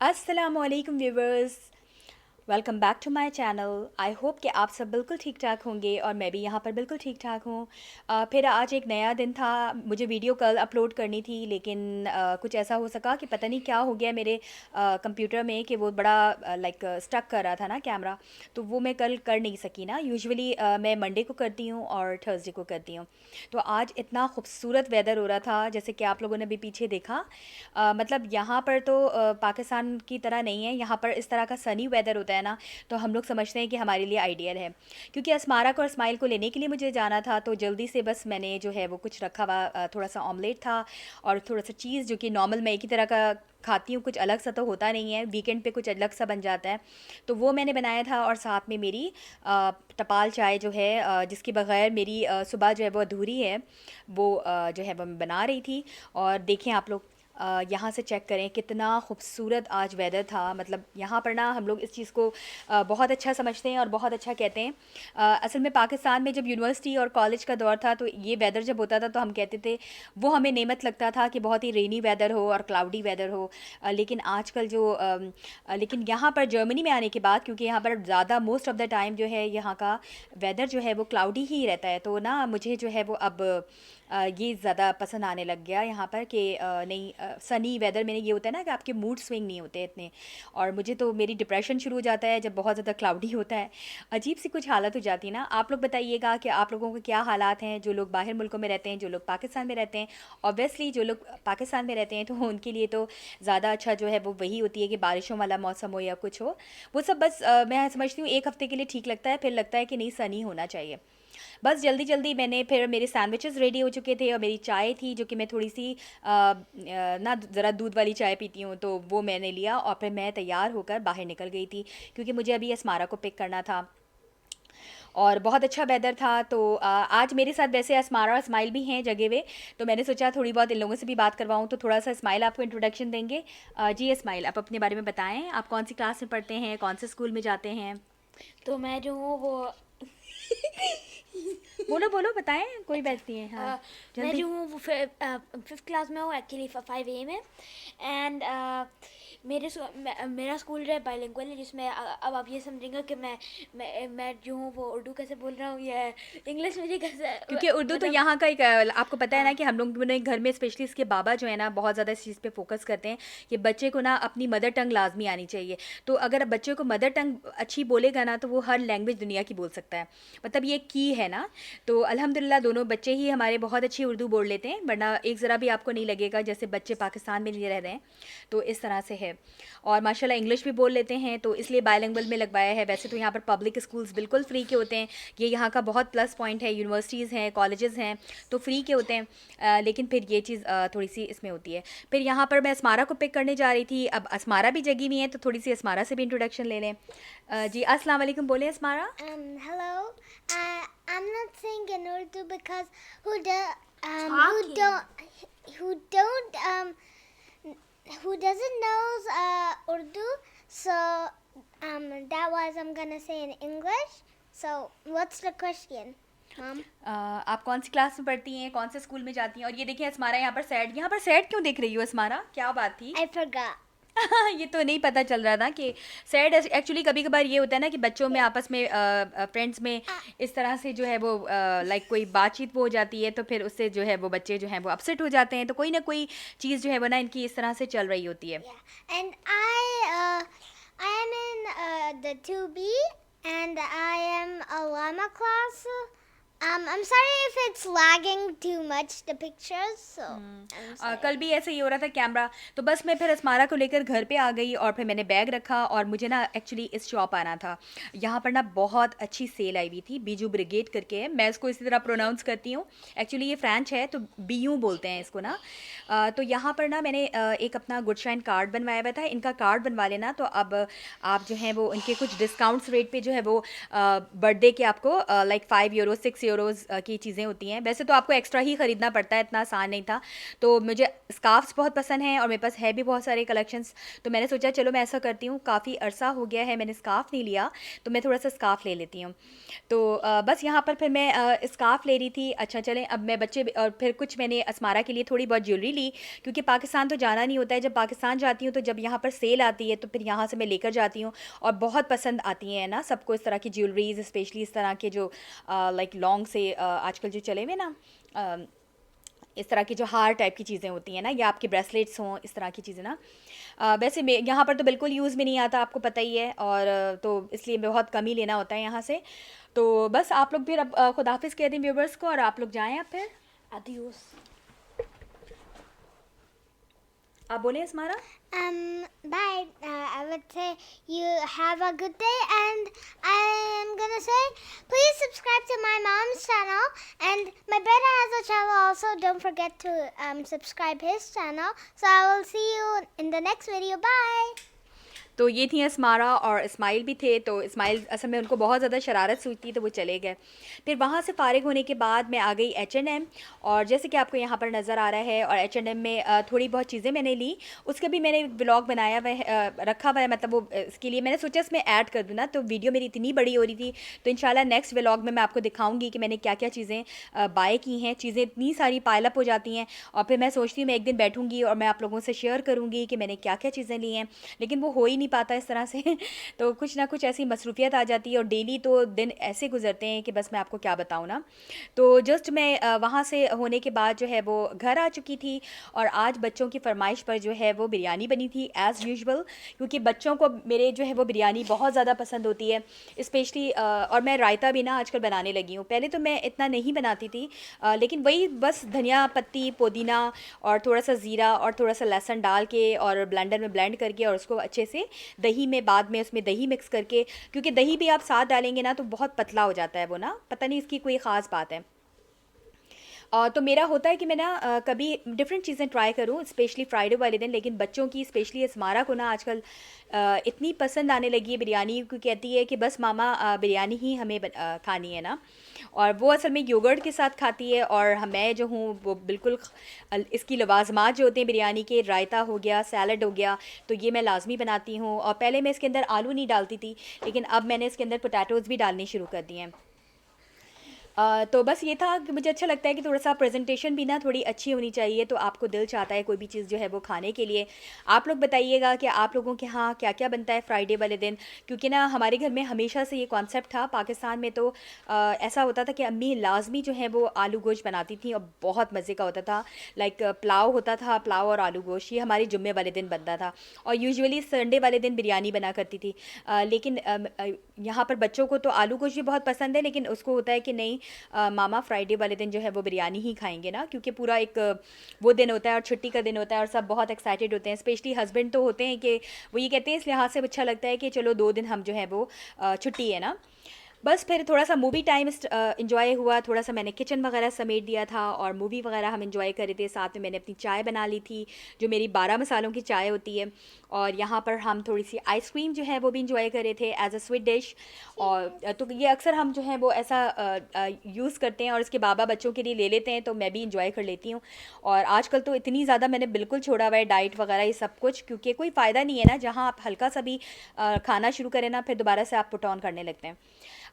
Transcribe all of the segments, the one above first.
अस्सलामुअलैकुम viewers, welcome back to my channel. I hope कि आप सब बिल्कुल ठीक ठाक होंगे और मैं भी यहाँ पर बिल्कुल ठीक ठाक हूँ। फिर आज एक नया दिन था। मुझे वीडियो कल अपलोड करनी थी, लेकिन कुछ ऐसा हो सका कि पता नहीं क्या हो गया मेरे कंप्यूटर में कि वो बड़ा लाइक स्टक कर रहा था ना कैमरा। तो वो मैं कल कर नहीं सकी ना। यूजुअली मैं मंडे को करती हूँ और थर्सडे को करती हूँ। तो आज इतना खूबसूरत वेदर हो रहा था, जैसे कि आप लोगों ने भी पीछे देखा। मतलब यहाँ पर तो पाकिस्तान की तरह नहीं है। यहाँ पर इस तरह का सनी वेदर होता है ना, तो हम लोग समझते हैं कि हमारे लिए आइडियल है। क्योंकि अस्मारा को और स्माइल को लेने के लिए मुझे जाना था, तो जल्दी से बस मैंने जो है वो कुछ रखा हुआ थोड़ा सा ऑमलेट था और थोड़ा सा चीज़, जो कि नॉर्मल मैं एक ही तरह का खाती हूँ, कुछ अलग सा तो होता नहीं है, वीकेंड पे कुछ अलग सा बन जाता है। तो वो मैंने बनाया था और साथ में मेरी टपाल चाय जो है, जिसके बगैर मेरी सुबह जो है वो अधूरी है, वो जो है वो मैं बना रही थी। और देखें आप लोग, यहाँ से चेक करें कितना खूबसूरत आज वेदर था। मतलब यहाँ पर ना हम लोग इस चीज़ को बहुत अच्छा समझते हैं और बहुत अच्छा कहते हैं। असल में पाकिस्तान में जब यूनिवर्सिटी और कॉलेज का दौर था, तो ये वेदर जब होता था तो हम कहते थे वो हमें नेमत लगता था कि बहुत ही रेनी वेदर हो और क्लाउडी वेदर हो। लेकिन आजकल जो लेकिन यहाँ पर जर्मनी में आने के बाद, क्योंकि यहाँ पर ज़्यादा मोस्ट ऑफ द टाइम जो है यहाँ का वेदर जो है वो क्लाउडी ही रहता है, तो ना मुझे जो है वो अब ये ज़्यादा पसंद आने लग गया यहाँ पर कि नहीं, सनी वेदर में ये होता है ना कि आपके मूड स्विंग नहीं होते इतने। और मुझे तो मेरी डिप्रेशन शुरू हो जाता है जब बहुत ज़्यादा क्लाउडी होता है। अजीब सी कुछ हालत हो जाती है ना। आप लोग बताइएगा कि आप लोगों के क्या हालात हैं, जो लोग बाहर मुल्कों में रहते हैं, जो लोग पाकिस्तान में रहते हैं। ऑब्वियसली जो लोग पाकिस्तान में रहते हैं तो उनके लिए तो ज़्यादा अच्छा जो है वो वही होती है कि बारिशों वाला मौसम हो या कुछ हो। वो सब बस मैं समझती हूँ एक हफ़्ते के लिए ठीक लगता है, फिर लगता है कि नहीं, सनी होना चाहिए। बस जल्दी जल्दी मैंने, फिर मेरे सैंडविचेस रेडी हो चुके थे और मेरी चाय थी, जो कि मैं थोड़ी सी ना ज़रा दूध वाली चाय पीती हूँ, तो वो मैंने लिया और फिर मैं तैयार होकर बाहर निकल गई थी, क्योंकि मुझे अभी अस्मारा को पिक करना था। और बहुत अच्छा वेदर था। तो आज मेरे साथ वैसे अस्मारा और स्माइल भी हैं जगह हुए, तो मैंने सोचा थोड़ी बहुत इन लोगों से भी बात करवाऊँ। तो थोड़ा सा स्माइल आपको इंट्रोडक्शन देंगे। जी स्माइल, आप अपने बारे में बताएं, आप कौन सी क्लास में पढ़ते हैं, कौन से स्कूल में जाते हैं। तो मैं जो हूँ वो बोलो बोलो, बताएं, कोई बात नहीं है, हाँ, अ, मैं जल्दी। जो हूँ वो फिफ्थ क्लास में हूँ, एक्चुअली 5A में। एंड मेरा स्कूल जो है बाइलिंगुअल है, जिसमें अब आप ये समझेंगे कि मैं जो हूँ वो उर्दू कैसे बोल रहा हूँ या इंग्लिश मुझे कैसे क्योंकि उर्दू तो मतलब। यहाँ का एक आपको पता है ना हाँ, कि हम लोग ने घर में, स्पेशली इसके बाबा जो है ना, बहुत ज़्यादा इस चीज़ पे फोकस करते हैं कि बच्चे को ना अपनी मदर टंग लाजमी आनी चाहिए। तो अगर बच्चे को मदर टंग अच्छी बोलेगा ना, तो वो हर लैंग्वेज दुनिया की बोल सकता है। मतलब ये की है ना। तो अल्हम्दुलिल्लाह दोनों बच्चे ही हमारे बहुत अच्छी उर्दू बोल लेते हैं, वरना एक ज़रा भी आपको नहीं लगेगा जैसे बच्चे पाकिस्तान में नहीं रह रहे हैं। तो इस तरह से है। और माशाल्लाह इंग्लिश भी बोल लेते हैं, तो इसलिए बायलिंगुअल में लगवाया है। वैसे तो यहाँ पर पब्लिक स्कूल्स बिल्कुल फ्री के होते हैं, ये यहाँ का बहुत प्लस पॉइंट है। यूनिवर्सिटीज़ हैं, कॉलेजेस हैं, तो फ्री के होते हैं। लेकिन फिर ये चीज़ थोड़ी सी इसमें होती है। फिर यहाँ पर मैं अस्मारा को पिक करने जा रही थी। अब अस्मारा भी जगी हुई है, तो थोड़ी सी अस्मारा से भी इंट्रोडक्शन ले लें। जी अस्सलाम वालेकुम, बोले Asmara. Hello. I'm not saying in Urdu because who do talking. who don't who doesn't knows Urdu. So that was I'm gonna say in English. So what's the question, Mom? आप कौन सी class में पढ़ती हैं, कौन से school में जाती हैं। और ये देखिए अस्मारा यहाँ पर सैड क्यों देख रही हो अस्मारा, क्या बात थी। I forgot. ये तो नहीं पता चल रहा था कि सैड। एक्चुअली कभी कभार ये होता है ना कि बच्चों में Yeah. आपस में, फ्रेंड्स में इस तरह से जो है वो लाइक कोई बातचीत वो हो जाती है, तो फिर उससे जो है वो बच्चे जो हैं वो अपसेट हो जाते हैं। तो कोई ना कोई चीज़ जो है वो ना इनकी इस तरह से चल रही होती है। Yeah. And I am in the 2B and I am a llama class. I'm sorry if it's lagging too much the pictures. So I'm sorry. कल भी ऐसे ही हो रहा था कैमरा। तो बस मैं फिर अस्मारा को लेकर घर पे आ गई और फिर मैंने बैग रखा और मुझे ना एक्चुअली इस शॉप आना था। यहाँ पर ना बहुत अच्छी सेल आई हुई थी, बीजू ब्रिगेड करके है, मैं इसको इसी तरह प्रोनाउंस करती हूँ। एक्चुअली ये फ्रेंच है, तो बीयू बोलते हैं इसको ना। तो यहाँ पर ना मैंने एक अपना गुड शाइन कार्ड बनवाया हुआ था। इनका कार्ड बनवा लेना, तो अब आप जो है वो इनके कुछ डिस्काउंट्स रेट पे जो है वो बर्थडे के आपको लाइक €5 €6 यूरोज़ की चीज़ें होती हैं। वैसे तो आपको एक्स्ट्रा ही ख़रीदना पड़ता है, इतना आसान नहीं था। तो मुझे स्कार्फ्स बहुत पसंद हैं और मेरे पास है भी बहुत सारे कलेक्शंस, तो मैंने सोचा चलो मैं ऐसा करती हूँ, काफ़ी अरसा हो गया है मैंने स्कार्फ़ नहीं लिया, तो मैं थोड़ा-सा स्कार्फ़ ले लेती हूँ। तो बस यहाँ पर फिर मैं स्कार्फ़ ले रही थी। अच्छा चलें, अब मैं बच्चे और फिर कुछ मैंने असमारा के लिए थोड़ी बहुत ज्वेलरी ली, क्योंकि पाकिस्तान तो जाना नहीं होता है। जब पाकिस्तान जाती हूँ तो जब यहाँ पर सेल आती है तो फिर यहाँ से मैं लेकर जाती हूँ और बहुत पसंद आती हैं ना सबको इस तरह की ज्वेलरीज़, स्पेशली इस तरह के जो लाइक लॉन्ग से आजकल जो चले हुए ना इस तरह की जो हार टाइप की चीज़ें होती हैं ना, या आपके ब्रेसलेट्स हों, इस तरह की चीज़ें ना। वैसे मैं यहाँ पर तो बिल्कुल यूज़ में नहीं आता, आपको पता ही है, और तो इसलिए बहुत कम ही लेना होता है यहाँ से। तो बस आप लोग फिर अब खुदा हाफिज़ कह दें व्यूवर्स को और आप लोग जाएँ अब फिर। Adios. आप बोलें Asmara. Bye. I would say you have a good day, and I am gonna say please subscribe to my mom's channel, and my brother has a channel also. Don't forget to subscribe his channel. So I will see you in the next video. Bye. तो ये थी Asmara और इस्माइल भी थे। तो इस्माइल असल में उनको बहुत ज़्यादा शरारत सूझती तो वो चले गए। फिर वहाँ से फ़ारिग होने के बाद मैं आ गई H&M, और जैसे कि आपको यहाँ पर नज़र आ रहा है, और H&M में थोड़ी बहुत चीज़ें मैंने ली, उसका भी मैंने व्लॉग बनाया हुआ है, रखा हुआ है, मतलब वो इसके लिए मैंने सोचा इसमें ऐड कर दूँ ना, तो वीडियो मेरी इतनी बड़ी हो रही थी, तो इंशाल्लाह नेक्स्ट व्लॉग में मैं आपको दिखाऊँगी कि मैंने क्या क्या चीज़ें बाय की हैं। चीज़ें इतनी सारी पाइल अप हो जाती हैं, और फिर मैं सोचती हूँ मैं एक दिन बैठूँगी और मैं आप लोगों से शेयर करूँगी कि मैंने क्या क्या चीज़ें ली हैं, लेकिन वो हो ही नहीं पाता इस तरह से तो कुछ ना कुछ ऐसी मसरूफियत आ जाती है, और डेली तो दिन ऐसे गुजरते हैं कि बस मैं आपको क्या बताऊँ ना। तो जस्ट मैं वहाँ से होने के बाद जो है वो घर आ चुकी थी, और आज बच्चों की फरमाइश पर जो है वो बिरयानी बनी थी एज़ यूजुअल, क्योंकि बच्चों को मेरे जो है वो बिरयानी बहुत ज़्यादा पसंद होती है स्पेशली। और मैं रायता भी ना आजकल बनाने लगी हूँ, पहले तो मैं इतना नहीं बनाती थी, लेकिन वही बस धनिया पत्ती, पुदीना और थोड़ा सा ज़ीरा और थोड़ा सा लहसुन डाल के और ब्लेंडर में ब्लेंड करके, और उसको अच्छे से दही में, बाद में उसमें दही मिक्स करके, क्योंकि दही भी आप साथ डालेंगे ना तो बहुत पतला हो जाता है वो ना, पता नहीं इसकी कोई ख़ास बात है। तो मेरा होता है कि मैं ना कभी डिफरेंट चीज़ें ट्राई करूँ स्पेशली फ्राइडे वाले दिन, लेकिन बच्चों की स्पेशली असमारा को ना आजकल इतनी पसंद आने लगी है बिरयानी, क्योंकि कहती है कि बस मामा बिरयानी ही हमें खानी है ना, और वो असल में योगर्ट के साथ खाती है, और मैं जो हूँ वो बिल्कुल इसकी लवाजमात जो होते हैं बिरयानी के, रायता हो गया, सैलड हो गया, तो ये मैं लाजमी बनाती हूँ। और पहले मैं इसके अंदर आलू नहीं डालती थी, लेकिन अब मैंने इसके अंदर पोटैटोज़ भी डालने शुरू कर दिए हैं। तो बस ये था कि मुझे अच्छा लगता है कि थोड़ा सा प्रेजेंटेशन भी ना थोड़ी अच्छी होनी चाहिए, तो आपको दिल चाहता है कोई भी चीज़ जो है वो खाने के लिए। आप लोग बताइएगा कि आप लोगों के यहाँ क्या क्या बनता है फ्राइडे वाले दिन, क्योंकि ना हमारे घर में हमेशा से ये कॉन्सेप्ट था। पाकिस्तान में तो ऐसा होता था कि अम्मी लाजमी जो है वो आलू गोश्त बनाती थी, और बहुत मज़े का होता था। लाइक पुलाव होता था, पुलाव और आलू गोश्त ये हमारे जुम्मे वाले दिन बनता था, और यूजुअली संडे वाले दिन बिरयानी बना करती थी। लेकिन यहाँ पर बच्चों को तो आलू गोश्त भी बहुत पसंद है, लेकिन उसको होता है कि नहीं मामा फ्राइडे वाले दिन जो है वो बिरयानी ही खाएंगे ना, क्योंकि पूरा एक वो दिन होता है और छुट्टी का दिन होता है, और सब बहुत एक्साइटेड होते हैं, स्पेशली हस्बैंड तो होते हैं कि वो ये कहते हैं इस लिहाज से अच्छा लगता है कि चलो 2 दिन हम जो है वो छुट्टी है ना। बस फिर थोड़ा सा मूवी टाइम इंजॉय हुआ, थोड़ा सा मैंने किचन वगैरह समेट दिया था, और मूवी वगैरह हम इंजॉय कर रहे थे। साथ में मैंने अपनी चाय बना ली थी, जो मेरी 12 मसालों की चाय होती है, और यहाँ पर हम थोड़ी सी आइसक्रीम जो है वो भी इंजॉय कर रहे थे एज अ स्वीट डिश। और तो ये अक्सर हम जो है वो ऐसा यूज़ करते हैं, और इसके बाबा बच्चों के लिए ले लेते हैं, तो मैं भी इंजॉय कर लेती हूँ। और आजकल तो इतनी ज़्यादा मैंने बिल्कुल छोड़ा हुआ है डाइट वगैरह ये सब कुछ, क्योंकि कोई फ़ायदा नहीं है ना, जहाँ आप हल्का सा भी खाना शुरू करें ना, फिर दोबारा से आप पुट ऑन करने लगते हैं।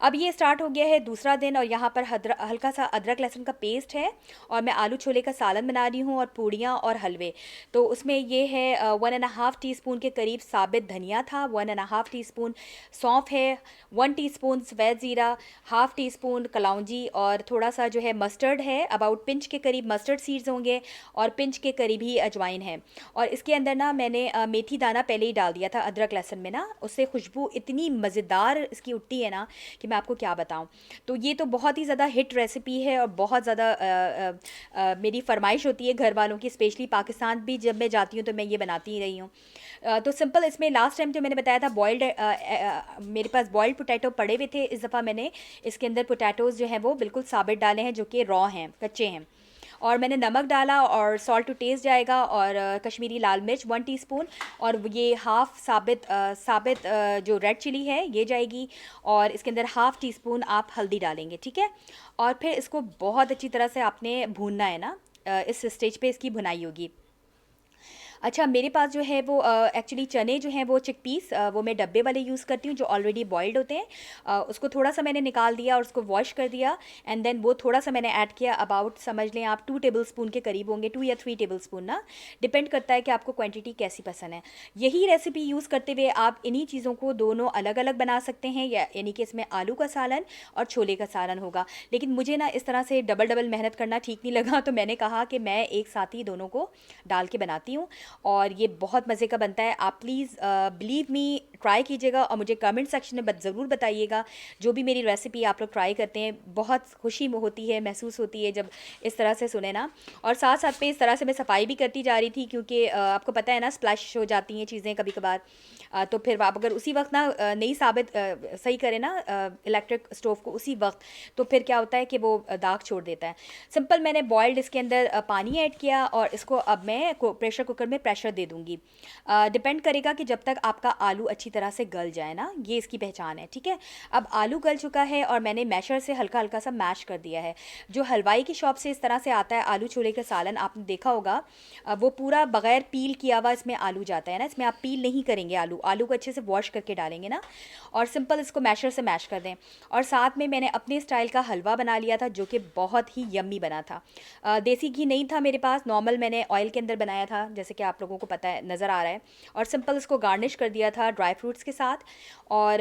अब ये स्टार्ट हो गया है दूसरा दिन, और यहाँ पर हल्का सा अदरक लहसुन का पेस्ट है, और मैं आलू छोले का सालन बना रही हूँ, और पूड़ियाँ और हलवे। तो उसमें ये है 1.5 टीस्पून के करीब साबित धनिया था, 1.5 टीस्पून सौंफ है, 1 टीस्पून सफ़ेद ज़ीरा, हाफ़ टीस्पून कलौंजी, और थोड़ा सा जो है मस्टर्ड है, अबाउट पिंच के करीब मस्टर्ड सीड्स होंगे, और पिंच के करीब ही अजवाइन है। और इसके अंदर ना मैंने मेथी दाना पहले ही डाल दिया था अदरक लहसुन में ना, उससे खुशबू इतनी मज़ेदार इसकी उठती है ना कि मैं आपको क्या बताऊं। तो ये तो बहुत ही ज़्यादा हिट रेसिपी है, और बहुत ज़्यादा मेरी फरमाइश होती है घर वालों की, स्पेशली पाकिस्तान भी जब मैं जाती हूँ तो मैं ये बनाती ही रही हूँ। तो सिंपल इसमें लास्ट टाइम जो मैंने बताया था बॉइल्ड, मेरे पास बॉइल्ड पोटैटो पड़े हुए थे, इस दफ़ा मैंने इसके अंदर पोटैटोज़ जो हैं वो बिल्कुल साबित डाले हैं, जो कि रॉ हैं, कच्चे हैं। और मैंने नमक डाला और सॉल्ट टू टेस्ट जाएगा, और कश्मीरी लाल मिर्च 1 टीस्पून, और ये हाफ़ साबित जो रेड चिली है ये जाएगी, और इसके अंदर हाफ़ टी स्पून आप हल्दी डालेंगे, ठीक है। और फिर इसको बहुत अच्छी तरह से आपने भूनना है ना, इस स्टेज पे इसकी भुनाई होगी। अच्छा, मेरे पास जो है वो एक्चुअली चने जो हैं वो चिकपीस, वो मैं डब्बे वाले यूज़ करती हूँ जो ऑलरेडी बॉइल्ड होते हैं। उसको थोड़ा सा मैंने निकाल दिया और उसको वॉश कर दिया, एंड देन वो थोड़ा सा मैंने ऐड किया, अबाउट समझ लें आप 2 टेबलस्पून के करीब होंगे, 2 या 3 टेबलस्पून ना, डिपेंड करता है कि आपको क्वांटिटी कैसी पसंद है। यही रेसिपी यूज़ करते हुए आप इन्हीं चीज़ों को दोनों अलग अलग बना सकते हैं, या यानी कि इसमें आलू का सालन और छोले का सालन होगा। लेकिन मुझे ना इस तरह से डबल डबल मेहनत करना ठीक नहीं लगा, तो मैंने कहा कि मैं एक साथ ही दोनों को डाल के बनाती हूँ, और ये बहुत मज़े का बनता है। आप प्लीज़ बिलीव मी ट्राई कीजिएगा, और मुझे कमेंट सेक्शन में ज़रूर बताइएगा। जो भी मेरी रेसिपी आप लोग ट्राई करते हैं, बहुत खुशी होती है, महसूस होती है जब इस तरह से सुने ना। और साथ साथ पे इस तरह से मैं सफाई भी करती जा रही थी, क्योंकि आपको पता है ना स्प्लैश हो जाती हैं चीज़ें कभी कभार, तो फिर आप अगर उसी वक्त ना नहीं सही करें ना इलेक्ट्रिक स्टोव को उसी वक्त, तो फिर क्या होता है कि वो दाग छोड़ देता है। सिंपल मैंने बॉइल्ड इसके अंदर पानी ऐड किया, और इसको अब मैं प्रेशर कुकर में प्रेशर दे दूँगी। डिपेंड करेगा कि जब तक आपका आलू अच्छी तरह से गल जाए ना, ये इसकी पहचान है, ठीक है। अब आलू गल चुका है और मैंने मैशर से हल्का हल्का सा मैश कर दिया है। जो हलवाई की शॉप से इस तरह से आता है आलू छोले का सालन, आपने देखा होगा, वो पूरा बगैर पील किया हुआ इसमें आलू जाता है ना, इसमें आप पील नहीं करेंगे, आलू को अच्छे से वॉश करके डालेंगे ना, और सिंपल इसको मैशर से मैश कर दें। और साथ में मैंने अपने स्टाइल का हलवा बना लिया था, जो कि बहुत ही यम्मी बना था। देसी घी नहीं था मेरे पास, नॉर्मल मैंने ऑयल के अंदर बनाया था, जैसे कि आप लोगों को पता है, नज़र आ रहा है। और सिंपल इसको गार्निश कर दिया था ड्राई फ्रूट्स के साथ। और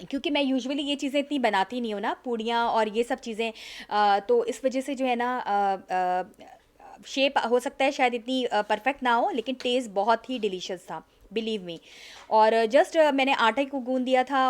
क्योंकि मैं यूजुअली ये चीज़ें इतनी बनाती नहीं हूँ ना, पूड़ियाँ और ये सब चीज़ें, तो इस वजह से जो है ना शेप हो सकता है शायद इतनी परफेक्ट ना हो, लेकिन टेस्ट बहुत ही डिलीशियस था, बिलीव मी। और जस्ट मैंने आटे को गूंद दिया था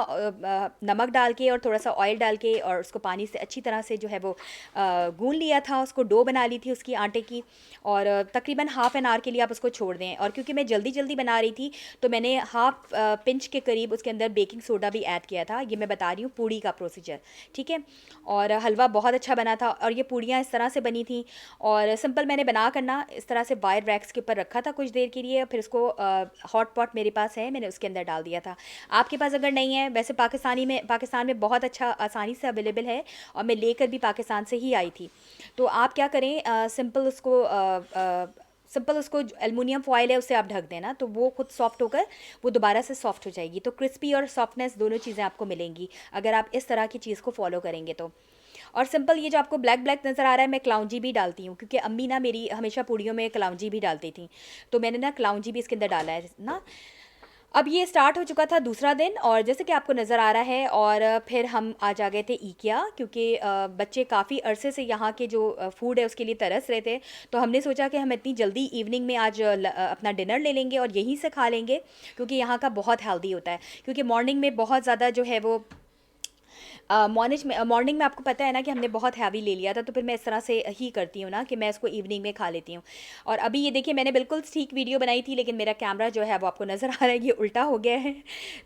नमक डाल के और थोड़ा सा ऑयल डाल के, और उसको पानी से अच्छी तरह से जो है वो गूंद लिया था, उसको डो बना ली थी उसकी आटे की। और तकरीबन हाफ़ एन आवर के लिए आप उसको छोड़ दें। और क्योंकि मैं जल्दी जल्दी बना रही थी, तो मैंने हाफ पिंच के करीब उसके अंदर बेकिंग सोडा भी ऐड किया था। ये मैं बता रही हूँ पूड़ी का प्रोसीजर, ठीक है। और हलवा बहुत अच्छा बना था, और ये पूड़ियाँ इस तरह से बनी थी। और सिंपल मैंने बना करना इस तरह से वायर रैक्स के ऊपर रखा था कुछ देर के लिए, फिर उसको हॉट पॉट मेरे पास है, मैंने उसके अंदर डाल दिया था। आपके पास अगर नहीं है, वैसे पाकिस्तान में बहुत अच्छा आसानी से अवेलेबल है, और मैं लेकर भी पाकिस्तान से ही आई थी। तो आप क्या करें, सिंपल उसको एलुमिनियम फॉयल है उससे आप ढक देना, तो वो खुद सॉफ्ट होकर वो दोबारा से सॉफ्ट हो जाएगी। तो क्रिस्पी और सॉफ्टनेस दोनों चीज़ें आपको मिलेंगी अगर आप इस तरह की चीज़ को फॉलो करेंगे तो। और सिंपल ये जो आपको ब्लैक ब्लैक नज़र आ रहा है, मैं कलौंजी भी डालती हूँ, क्योंकि अम्मी ना मेरी हमेशा पूड़ियों में कलौंजी भी डालती थी, तो मैंने ना कलौंजी भी इसके अंदर डाला है ना। अब ये स्टार्ट हो चुका था दूसरा दिन, और जैसे कि आपको नज़र आ रहा है, और फिर हम आज आ गए थे IKEA, क्योंकि बच्चे काफ़ी अरसे से यहाँ के जो फूड है उसके लिए तरस रहे थे। तो हमने सोचा कि हम इतनी जल्दी इवनिंग में आज अपना डिनर ले लेंगे और यहीं से खा लेंगे, क्योंकि यहाँ का बहुत हेल्दी होता है। क्योंकि मॉर्निंग में बहुत ज़्यादा जो है वो मॉर्निंग में आपको पता है ना कि हमने बहुत हैवी ले लिया था, तो फिर मैं इस तरह से ही करती हूँ ना कि मैं इसको इवनिंग में खा लेती हूँ। और अभी ये देखिए, मैंने बिल्कुल ठीक वीडियो बनाई थी, लेकिन मेरा कैमरा जो है वो आपको नज़र आ रहा है, ये उल्टा हो गया है।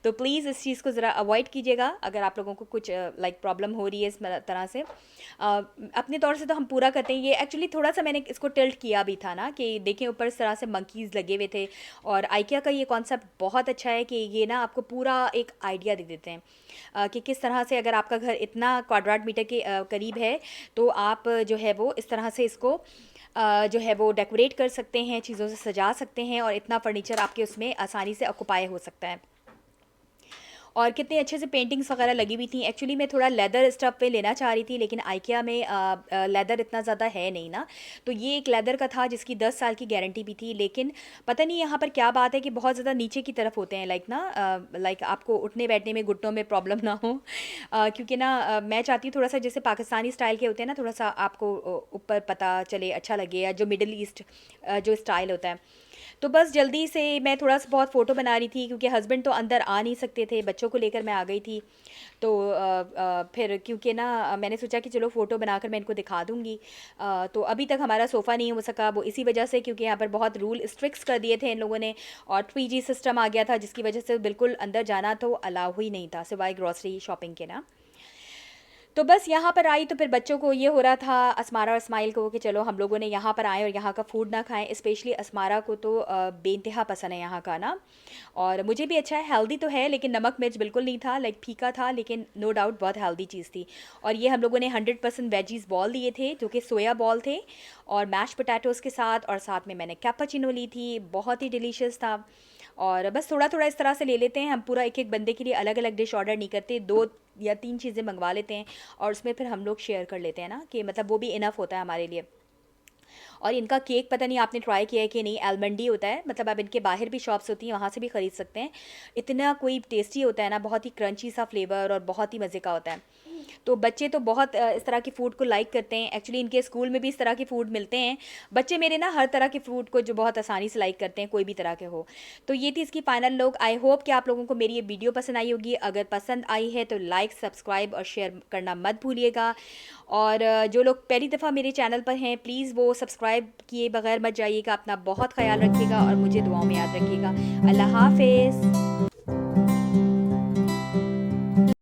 तो प्लीज़ इस चीज़ को ज़रा अवॉइड कीजिएगा अगर आप लोगों को कुछ लाइक प्रॉब्लम हो रही है इस तरह से। अपने तौर से तो हम पूरा करते हैं। ये एक्चुअली थोड़ा सा मैंने इसको टिल्ट किया भी था ना, कि देखें ऊपर इस तरह से मंकीज़ लगे हुए थे। और IKEA का ये कॉन्सेप्ट बहुत अच्छा है कि ये ना आपको पूरा एक आइडिया दे देते हैं कि किस तरह से अगर आपका घर इतना क्वाड्रेट मीटर के करीब है, तो आप जो है वो इस तरह से इसको जो है वो डेकोरेट कर सकते हैं, चीज़ों से सजा सकते हैं, और इतना फर्नीचर आपके उसमें आसानी से ऑक्यूपाई हो सकता है। और कितने अच्छे से पेंटिंग्स वगैरह लगी हुई थी। एक्चुअली मैं थोड़ा लेदर स्टफ़ पे लेना चाह रही थी, लेकिन IKEA में लेदर इतना ज़्यादा है नहीं ना, तो ये एक लेदर का था जिसकी 10 साल की गारंटी भी थी। लेकिन पता नहीं यहाँ पर क्या बात है कि बहुत ज़्यादा नीचे की तरफ होते हैं, लाइक आपको उठने बैठने में घुटनों में प्रॉब्लम ना हो, क्योंकि ना मैं चाहती हूँ थोड़ा सा जैसे पाकिस्तानी स्टाइल के होते हैं ना, थोड़ा सा आपको ऊपर पता चले, अच्छा लगे, या जो मिडल ईस्ट जो स्टाइल होता है। तो बस जल्दी से मैं थोड़ा सा बहुत फ़ोटो बना रही थी, क्योंकि हस्बैंड तो अंदर आ नहीं सकते थे, बच्चों को लेकर मैं आ गई थी। तो फिर क्योंकि ना मैंने सोचा कि चलो फ़ोटो बनाकर मैं इनको दिखा दूँगी। तो अभी तक हमारा सोफ़ा नहीं हो सका, वो इसी वजह से, क्योंकि यहाँ पर बहुत रूल स्ट्रिक्ट कर दिए थे इन लोगों ने, और 3G सिस्टम आ गया था, जिसकी वजह से बिल्कुल अंदर जाना तो अलाउ ही नहीं था, सिवाय ग्रॉसरी शॉपिंग के ना। तो बस यहाँ पर आई तो फिर बच्चों को ये हो रहा था, असमारा और इस्माइल को, कि चलो हम लोगों ने यहाँ पर आए और यहाँ का फूड ना खाएं। स्पेशली असमारा को तो बेइंतहा पसंद है यहाँ का ना, और मुझे भी अच्छा है, हेल्दी तो है लेकिन नमक मिर्च बिल्कुल नहीं था, लाइक फीका था, लेकिन नो डाउट बहुत हेल्दी चीज़ थी। और ये हम लोगों ने 100% वेजीज बॉल दिए थे जो कि सोया बॉल थे, और मैश पोटैटोज़ के साथ, और साथ में मैंने कैपाचिनो ली थी, बहुत ही डिलीशियस था। और बस थोड़ा थोड़ा इस तरह से ले लेते हैं हम, पूरा एक एक बंदे के लिए अलग अलग डिश ऑर्डर नहीं करते, 2 या 3 चीज़ें मंगवा लेते हैं और उसमें फिर हम लोग शेयर कर लेते हैं ना, कि मतलब वो भी इनफ होता है हमारे लिए। और इनका केक पता नहीं आपने ट्राई किया है कि नहीं, आलमंडी होता है, मतलब अब इनके बाहर भी शॉप्स होती हैं, वहाँ से भी ख़रीद सकते हैं। इतना कोई टेस्टी होता है ना, बहुत ही क्रंची सा फ्लेवर और बहुत ही मज़े का होता है। तो बच्चे तो बहुत इस तरह की फ़ूड को लाइक करते हैं। एक्चुअली इनके स्कूल में भी इस तरह के फ़ूड मिलते हैं। बच्चे मेरे ना हर तरह के फ़ूड को जो बहुत आसानी से लाइक करते हैं, कोई भी तरह के हो। तो ये थी इसकी फ़ाइनल लुक। आई होप कि आप लोगों को मेरी ये वीडियो पसंद आई होगी। अगर पसंद आई है तो लाइक, सब्सक्राइब और शेयर करना मत भूलिएगा। और जो लोग पहली दफ़ा मेरे चैनल पर हैं, प्लीज़ वो सब्सक्राइब किए बगैर मत जाइएगा। अपना बहुत ख़्याल रखिएगा और मुझे दुआओं में याद रखिएगा। अल्लाह हाफ़िज़।